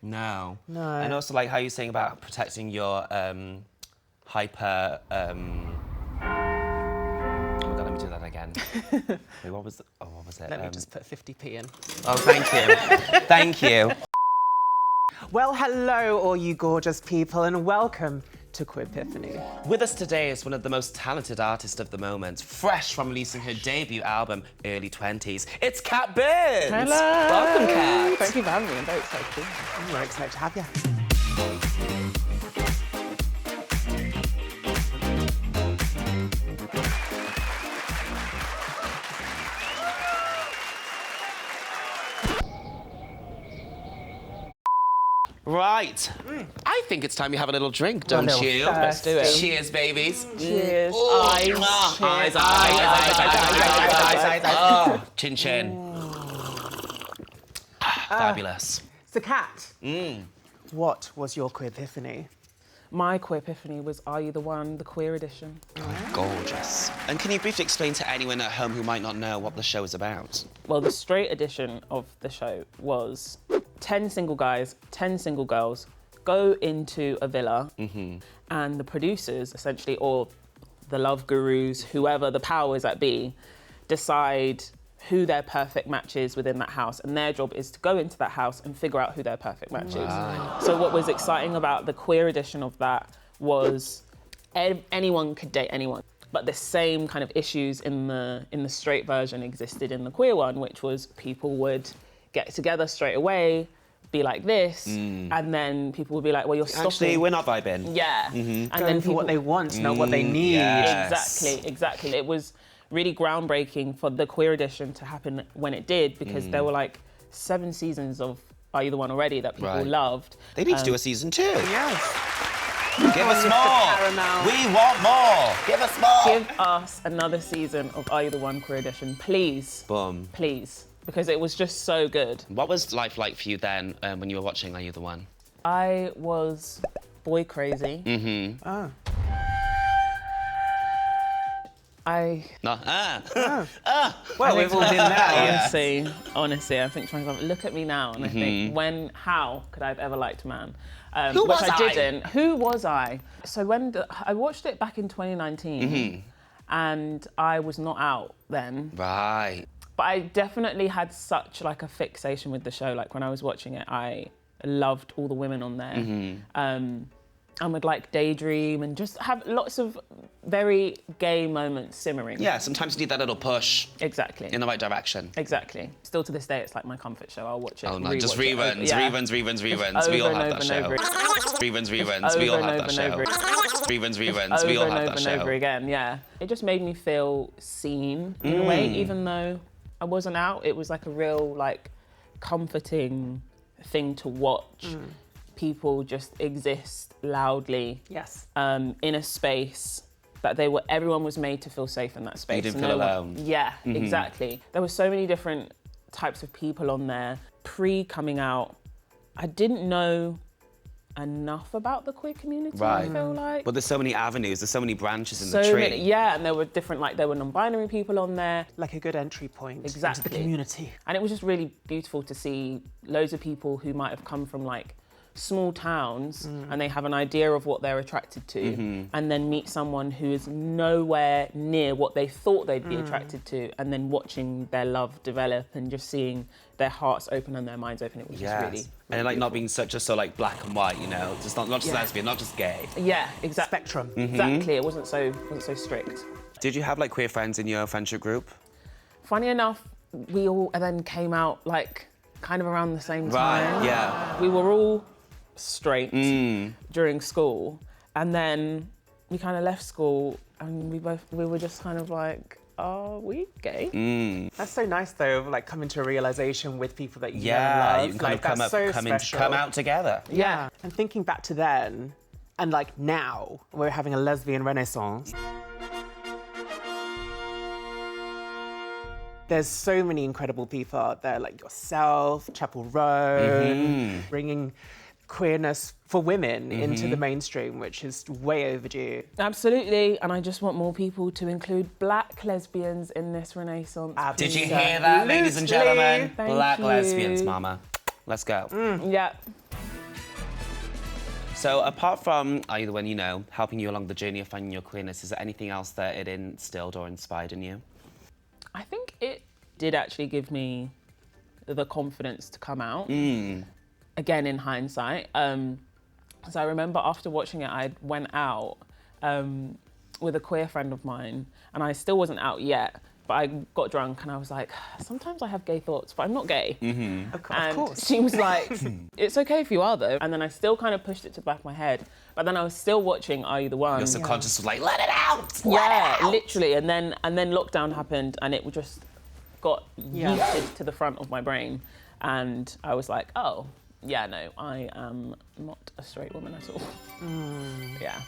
No. No. And also, like, how you saying about protecting your hyper... Oh my God, let me do that again. Wait, what was it? Let me just put 50p in. Oh, thank you. Thank you. Well, hello, all you gorgeous people, and welcome to Queerpiphany. With us today is one of the most talented artists of the moment, fresh from releasing her debut album, early 20s. It's Cat Burns. Hello. Welcome, Cat. Thank you for having me. I'm very excited. I'm very excited to have you. Right. I think it's time you have a little drink, don't little you? Let's do it. Cheers, babies. Cheers. Ooh, Eyes. eyes, Cheers. eyes. Oh, chin chin. Fabulous. So, Kat, what was your Queerpiphany? My Queerpiphany was Are You the One, the queer edition. Gorgeous. And can you briefly explain to anyone at home who might not know what the show is about? Well, the straight edition of the show was 10 single guys, 10 single girls go into a villa and the producers, essentially, or the love gurus, whoever the powers that be, decide who their perfect match is within that house, and their job is to go into that house and figure out who their perfect match is. So what was exciting about the queer edition of that was anyone could date anyone, but the same kind of issues in the straight version existed in the queer one, which was people would get together straight away, be like this, and then people would be like, well, you're stopping. Actually, we're not vibing. Yeah. And Going then for what they want, not what they need. Yes. Exactly. It was really groundbreaking for the queer edition to happen when it did, because there were like 7 seasons of Are You the One already that people loved. They need to do a season 2. Yes. Give us more. Paramount. We want more. Give us more. Give us another season of Are You the One queer edition, please. Boom. Please. Because it was just so good. What was life like for you then when you were watching Are You the One? I was boy crazy. Oh. No. Well, we've all been there. Honestly, I think to myself, look at me now, and I think, how could I have ever liked a man? Who which was I I? didn't. Who was I? So I watched it back in 2019, and I was not out then. Right. But I definitely had such like a fixation with the show. Like when I was watching it, I loved all the women on there. And would like daydream and just have lots of very gay moments simmering. Yeah, sometimes you need that little push Exactly. in the right direction. Exactly. Still to this day, it's like my comfort show. I'll watch it. Oh no, just rewatch it. reruns, Yeah. reruns. We Over all and have over that and show. over. Reruns. We Over all and have over that and show. over. Reruns. We Over all and have over that and show. over again, yeah. It just made me feel seen in a way, even though I wasn't out. It was like a real like comforting thing to watch. People just exist loudly Yes. in a space that everyone was made to feel safe in that space. You didn't And feel no one- alone. Yeah, exactly. There were so many different types of people on there. Pre-coming out, I didn't know enough about the queer community, I feel like. But there's so many avenues, there's so many branches in So the tree. many, yeah, and there were different, like there were non-binary people on there. Like a good entry point into Exactly. the community. And it was just really beautiful to see loads of people who might have come from like small towns and they have an idea of what they're attracted to, and then meet someone who is nowhere near what they thought they'd be attracted to, and then watching their love develop and just seeing their hearts open and their minds open. It was just really and like not being so like black and white, you know, just not just Yeah. lesbian, not just gay. yeah, exactly. Spectrum. Exactly. It wasn't so strict. Did you have like queer friends in your friendship group? Funny enough, we all then came out like kind of around the same time. Right, yeah. We were all straight during school, and then we kind of left school and we were just kind of like, are we gay? That's so nice though, like coming to a realization with people that you Yeah, love. you can kind Like, of that's so come special. out together. Yeah. And thinking back to then, and like now, we're having a lesbian renaissance. There's so many incredible people out there, like yourself, Chapel Roan, bringing queerness for women into the mainstream, which is way overdue. Absolutely, and I just want more people to include black lesbians in this renaissance. Did you hear that, ladies and gentlemen? Thank Black you. lesbians, mama. Let's go. Yeah. So apart from either one, you know, helping you along the journey of finding your queerness, is there anything else that it instilled or inspired in you? I think it did actually give me the confidence to come out. Again, in hindsight. So I remember after watching it, I went out with a queer friend of mine, and I still wasn't out yet, but I got drunk and I was like, sometimes I have gay thoughts, but I'm not gay. Of course. She was like, it's okay if you are though. And then I still kind of pushed it to the back of my head, but then I was still watching Are You the One? Your subconscious was like, let it out! Yeah, literally. And then lockdown happened and it just got yeeted to the front of my brain. And I was like, oh, yeah, no, I am not a straight woman at all. Yeah.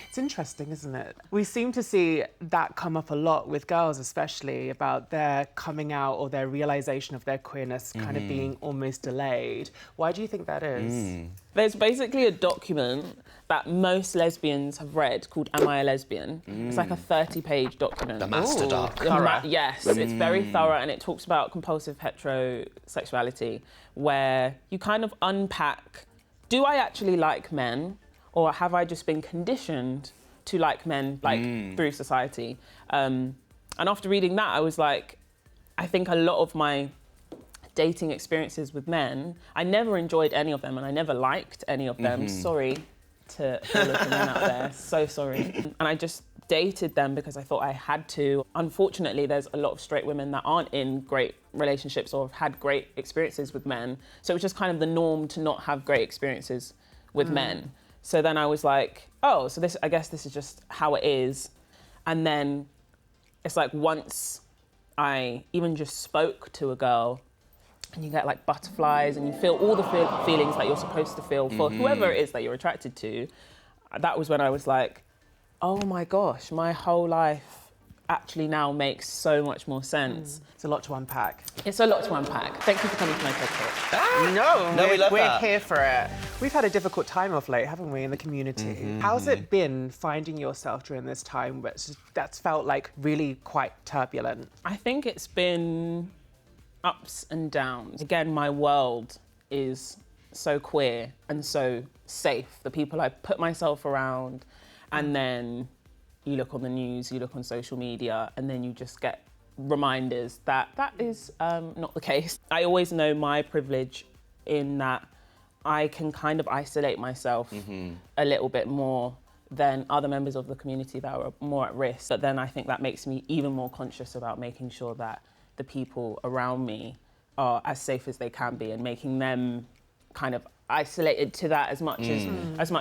It's interesting, isn't it? We seem to see that come up a lot with girls, especially about their coming out or their realization of their queerness kind of being almost delayed. Why do you think that is? There's basically a document that most lesbians have read called Am I a Lesbian? It's like a 30-page document. The Masterdoc. Yes, it's very thorough and it talks about compulsive heterosexuality, where you kind of unpack, do I actually like men? Or have I just been conditioned to like men, like through society? And after reading that, I was like, I think a lot of my dating experiences with men, I never enjoyed any of them and I never liked any of them. Sorry to all of the men out there, so sorry. And I just dated them because I thought I had to. Unfortunately, there's a lot of straight women that aren't in great relationships or have had great experiences with men. So it was just kind of the norm to not have great experiences with men. So then I was like, oh, so I guess this is just how it is. And then it's like once I even just spoke to a girl and you get like butterflies and you feel all the feelings that you're supposed to feel for whoever it is that you're attracted to, that was when I was like, oh my gosh, my whole life actually now makes so much more sense. It's a lot to unpack. It's a lot to unpack. Thank you for coming to my TED Talk. No, we love we're that. here for it. We've had a difficult time of late, haven't we, in the community? How's it been finding yourself during this time that's felt like really quite turbulent? I think it's been ups and downs. Again, my world is so queer and so safe. The people I put myself around, and then you look on the news, you look on social media, and then you just get reminders that that is not the case. I always know my privilege in that I can kind of isolate myself a little bit more than other members of the community that are more at risk. But then I think that makes me even more conscious about making sure that the people around me are as safe as they can be and making them kind of isolated to that as much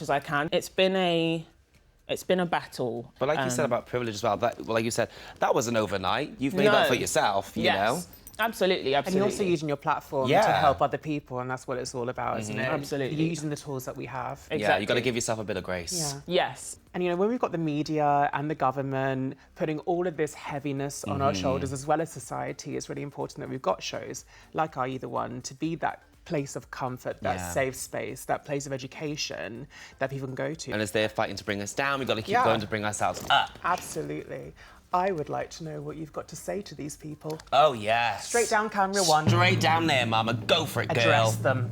as I can. It's been a battle. But like you said about privilege as well, like you said, that wasn't overnight. You've made that for yourself, you know? Absolutely. And you're also using your platform to help other people, and that's what it's all about, isn't it? Absolutely. You're using the tools that we have. Exactly. Yeah, you got to give yourself a bit of grace. Yeah. Yes. And, when we've got the media and the government putting all of this heaviness on our shoulders, as well as society, it's really important that we've got shows like Are You the One to be that place of comfort, that safe space, that place of education that people can go to. And as they're fighting to bring us down, we've got to keep going to bring ourselves up. Absolutely. I would like to know what you've got to say to these people. Oh, yes. Straight down camera one. Straight down there, mama. Go for it, girl. Address them.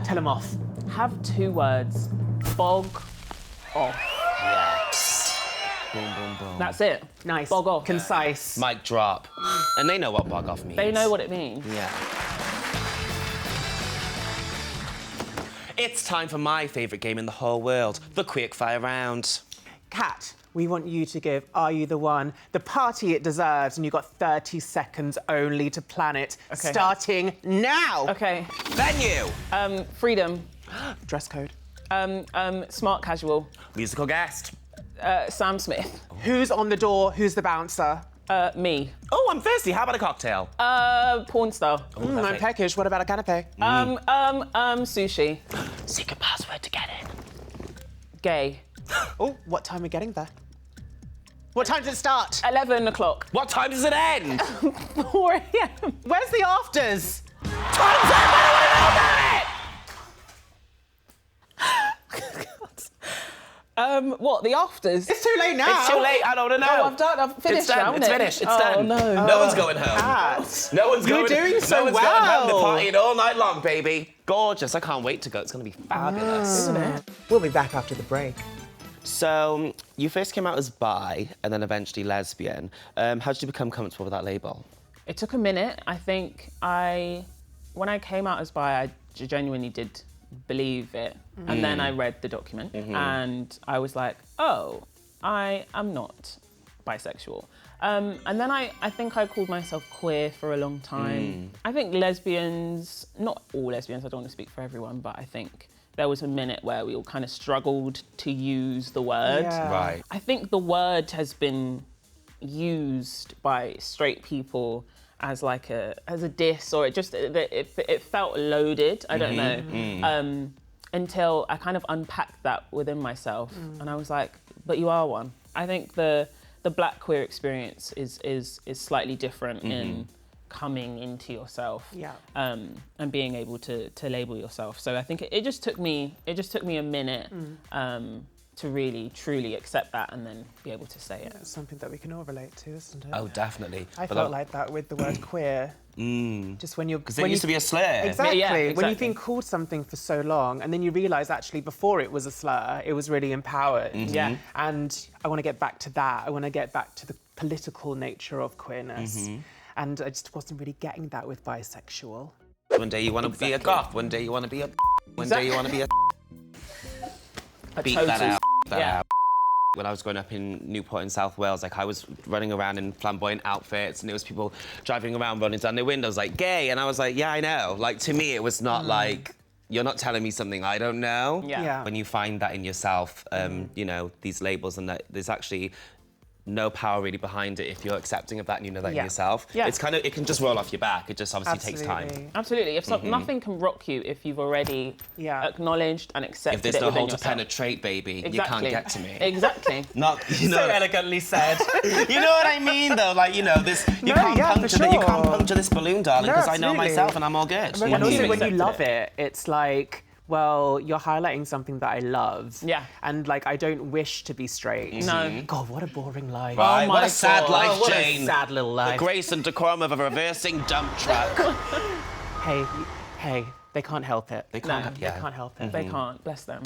Tell them off. Have 2 words. Bog off. Yes. Boom, boom, boom. That's it. Nice. Bog off. Concise. Mic drop. And they know what bog off means. They know what it means. Yeah. It's time for my favourite game in the whole world, the Quickfire Round. Kat, we want you to give Are You the One the party it deserves, and you've got 30 seconds only to plan it. Okay. Starting now. Okay. Venue. Freedom. Dress code. Smart casual. Musical guest. Sam Smith. Who's on the door? Who's the bouncer? Me. Oh, I'm thirsty. How about a cocktail? Porn star. I'm peckish. What about a canapé? Sushi. Secret password to get in. Gay. Oh, what time are we getting there? What time does it start? 11 o'clock. What time does it end? 4 a.m. Where's the afters? Time's up! I don't want to know about it! What, the afters? It's too late now. It's too late, I don't know. No, I've finished. It's done, haven't it's it? finished, it's oh, done. No. No one's going home. Kat, No one's you're going doing so no one's going home. They're well. partying all night long, baby. Gorgeous, I can't wait to go. It's going to be fabulous. Isn't it? We'll be back after the break. So, you first came out as bi and then eventually lesbian. How did you become comfortable with that label? It took a minute. I think when I came out as bi, I genuinely did believe it. And then I read the document and I was like, oh, I am not bisexual. And then I think I called myself queer for a long time. I think lesbians, not all lesbians, I don't want to speak for everyone, but I think there was a minute where we all kind of struggled to use the word. Yeah. Right. I think the word has been used by straight people as like as a diss, or it felt loaded. I don't know. Until I kind of unpacked that within myself, and I was like, but you are one. I think the Black queer experience is slightly different in coming into yourself, and being able to label yourself. So I think it just took me a minute to really truly accept that and then be able to say it. It's something that we can all relate to, isn't it? Oh, definitely. I felt like that with the word queer. Just when you're... Because it used to be a slur. Exactly. Yeah, When exactly. you've been called something for so long and then you realise actually before it was a slur, it was really empowered. Yeah. And I want to get back to that. I want to get back to the political nature of queerness. And I just wasn't really getting that with bisexual. One day you want to be a goth, one day you want to be a... One day you want to be a... Beat that out. That out. When I was growing up in Newport in South Wales, like I was running around in flamboyant outfits and there was people driving around rolling down their windows like gay, and I was like, yeah, I know. Like to me, it was not like, you're not telling me something I don't know. Yeah. When you find that in yourself, you know, these labels, and that there's actually no power really behind it if you're accepting of that and you know that in yourself. Yeah. It's kind of, it can just roll off your back. It just obviously takes time. Absolutely. If nothing can rock you if you've already acknowledged and accepted If there's it no within hole to yourself. penetrate, baby, Exactly. you can't get to me. Exactly. Not, you know. So elegantly said. You know what I mean, though? Like, you know, this. You No, can't yeah, for puncture that. You can't sure. puncture this balloon, darling, No, because I know absolutely. myself and I'm all good. And also you've when you accepted love it. it, it's like, well, you're highlighting something that I love. Yeah. And like, I don't wish to be straight. No. God, what a boring life. Right, Oh what my a sad God. life, Oh, what Jane. a sad little The life. grace and decorum of a reversing dump truck. Hey, they can't help it. They can't. No, Yeah. They can't help it. They can't. Bless them.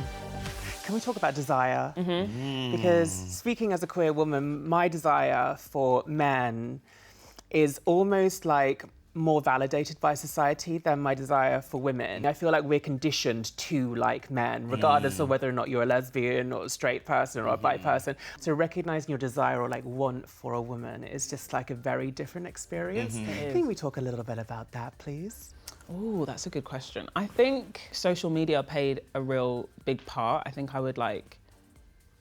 Can we talk about desire? Because speaking as a queer woman, my desire for men is almost like more validated by society than my desire for women. I feel like we're conditioned to like men, regardless of whether or not you're a lesbian or a straight person or a bi person. So recognizing your desire or like want for a woman is just like a very different experience. Can we talk a little bit about that, please? Oh, that's a good question. I think social media played a real big part. I think I would like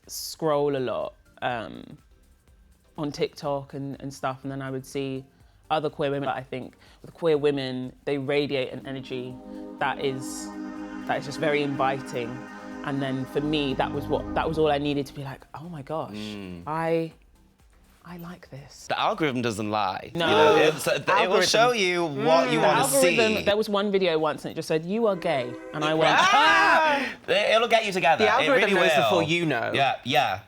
scroll a lot on TikTok and stuff, and then I would see other queer women. I think with queer women, they radiate an energy that is just very inviting. And then for me, that was all I needed to be like, oh my gosh, I like this. The algorithm doesn't lie. No. You know, it will show you what you want to see. There was one video once and it just said, you are gay. And I went, It'll get you together. The algorithm it really knows will. before you know. Yeah.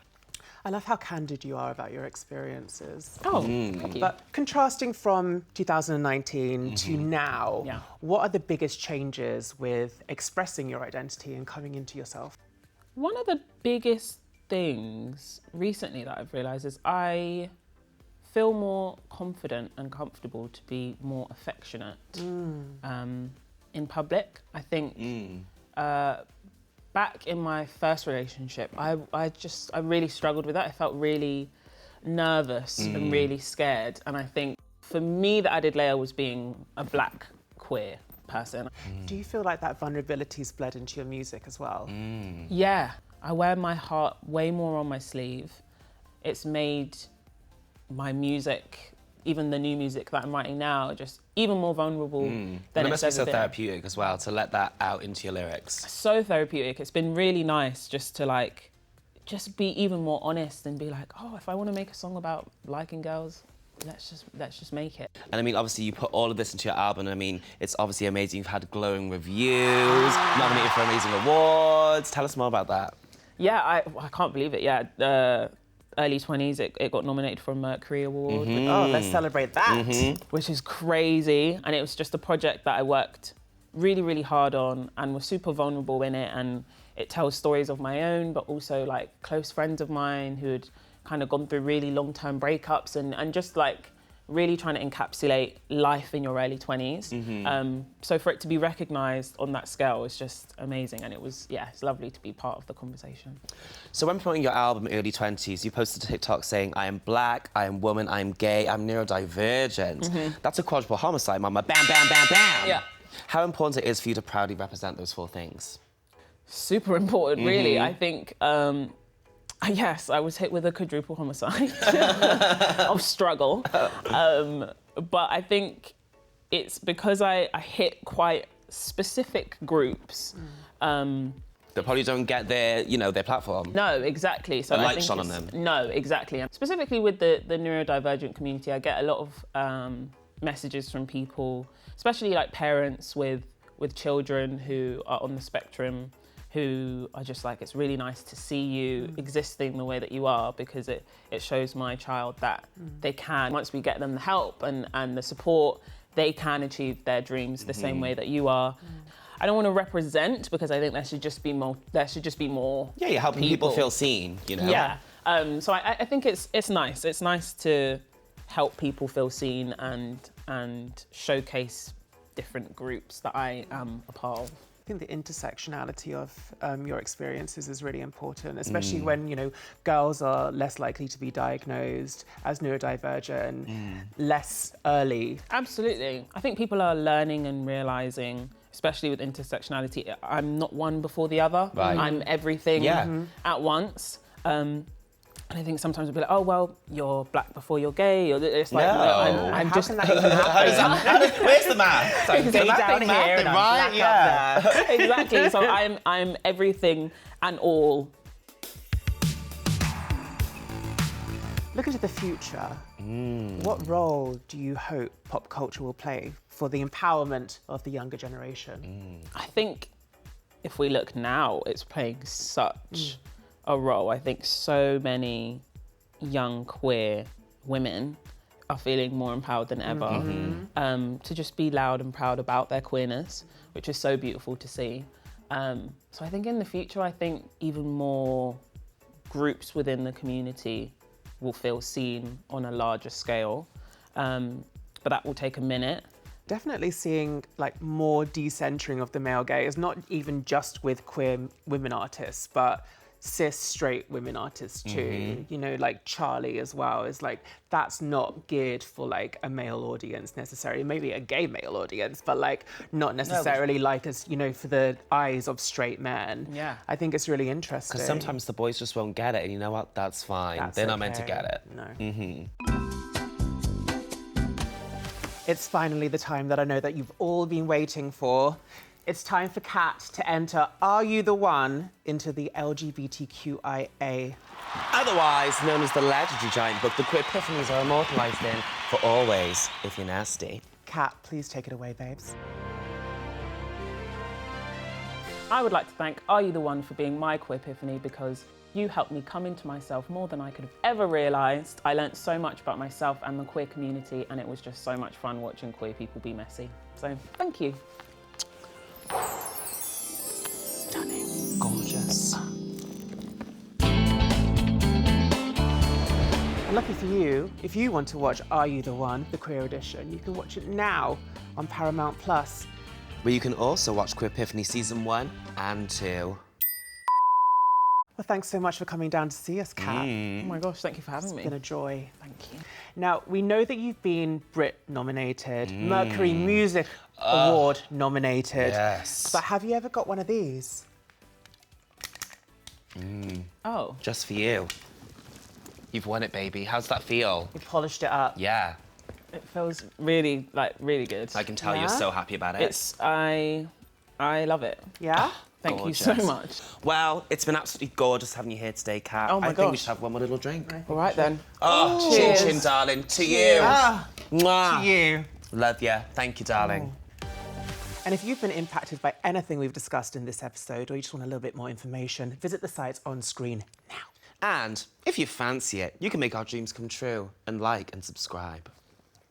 I love how candid you are about your experiences. oh, thank you. But contrasting from 2019 to now, what are the biggest changes with expressing your identity and coming into yourself? One of the biggest things recently that I've realised is I feel more confident and comfortable to be more affectionate in public. I think back in my first relationship, I really struggled with that. I felt really nervous and really scared. And I think for me, the added layer was being a Black queer person. Do you feel like that vulnerability's bled into your music as well? Yeah, I wear my heart way more on my sleeve. It's made my music, even the new music that I'm writing now, just even more vulnerable than And it it's must be ever so been. therapeutic as well to let that out into your lyrics. So therapeutic. It's been really nice just to just be even more honest and be like, oh, if I want to make a song about liking girls, let's just make it. And I mean, obviously you put all of this into your album. I mean, it's obviously amazing. You've had glowing reviews, nominated for amazing awards. Tell us more about that. Yeah, I can't believe it. Yeah, early 20s, it got nominated for a Mercury Award. Oh, let's celebrate that. Which is crazy. And it was just a project that I worked really, really hard on and was super vulnerable in it. And it tells stories of my own, but also like close friends of mine who had kind of gone through really long-term breakups and just like really trying to encapsulate life in your early 20s. So for it to be recognised on that scale is just amazing. And it was, yeah, it's lovely to be part of the conversation. So when promoting your album, early 20s, you posted a TikTok saying, I am black, I am woman, I am gay, I'm neurodivergent. That's a quadruple homicide, mama. Bam, bam, bam, bam. Yeah. How important it is for you to proudly represent those 4 things? Super important, really. I think, yes, I was hit with a quadruple homicide of struggle. But I think it's because I hit quite specific groups. That probably don't get their, you know, their platform. No, exactly. So The I light think shone on them. No, exactly. And specifically with the neurodivergent community, I get a lot of messages from people, especially like parents with children who are on the spectrum, who are just like, it's really nice to see you existing the way that you are, because it shows my child that they can, once we get them the help and the support, they can achieve their dreams the same way that you are. I don't want to represent, because I think there should just be more. Yeah, you're helping people feel seen, you know? Yeah. So I think it's nice. It's nice to help people feel seen and showcase different groups that I am a part of. I think the intersectionality of your experiences is really important, especially when, you know, girls are less likely to be diagnosed as neurodivergent less early. Absolutely. I think people are learning and realising, especially with intersectionality, I'm not one before the other. Right. I'm everything at once. And I think sometimes we'll be like, oh, well, you're black before you're gay. Or it's like, No. I'm How just... can that even happen? Where's the math? Like, Gay down here and I'm black up there. Exactly. So I'm everything and all. Looking to the future, what role do you hope pop culture will play for the empowerment of the younger generation? I think if we look now, it's playing such a role. I think so many young queer women are feeling more empowered than ever to just be loud and proud about their queerness, which is so beautiful to see. So I think in the future, I think even more groups within the community will feel seen on a larger scale, but that will take a minute. Definitely seeing like more decentering of the male gaze, not even just with queer women artists, but cis straight women artists too. You know, like Charlie as well is like, that's not geared for like a male audience necessarily, maybe a gay male audience, but like not necessarily like as, you know, for the eyes of straight men. Yeah. I think it's really interesting. Because sometimes the boys just won't get it, and you know what? That's fine. They're not meant to get it. No. It's finally the time that I know that you've all been waiting for. It's time for Kat to enter Are You the One into the LGBTQIA. Otherwise known as the legendary giant book the Queerpiphanies are immortalised in for always, if you're nasty. Kat, please take it away, babes. I would like to thank Are You the One for being my Queerpiphany, because you helped me come into myself more than I could have ever realised. I learnt so much about myself and the queer community, and it was just so much fun watching queer people be messy. So, thank you. Stunning. Gorgeous. And lucky for you, if you want to watch Are You the One, the queer edition, you can watch it now on Paramount Plus. Where you can also watch Queerpiphany Season 1 and 2. Well, thanks so much for coming down to see us, Kat. Oh my gosh, thank you for having me. It's been a joy. Thank you. Now, we know that you've been Brit nominated, Mercury Music Award nominated. Yes. But have you ever got one of these? Oh. Just for you. You've won it, baby. How's that feel? You polished it up. Yeah. It feels really, really good. I can tell Yeah? you're so happy about it. I love it. Yeah? Thank you so Gorgeous. much. Well, it's been absolutely gorgeous having you here today, Kat. Oh my I think we gosh. should have one more little drink. All right then. Oh, Cheers. chin chin, darling. To you. Ah, Mwah. to you. Love ya. Thank you, darling. And if you've been impacted by anything we've discussed in this episode, or you just want a little bit more information, visit the sites on screen now. And if you fancy it, you can make our dreams come true and like and subscribe.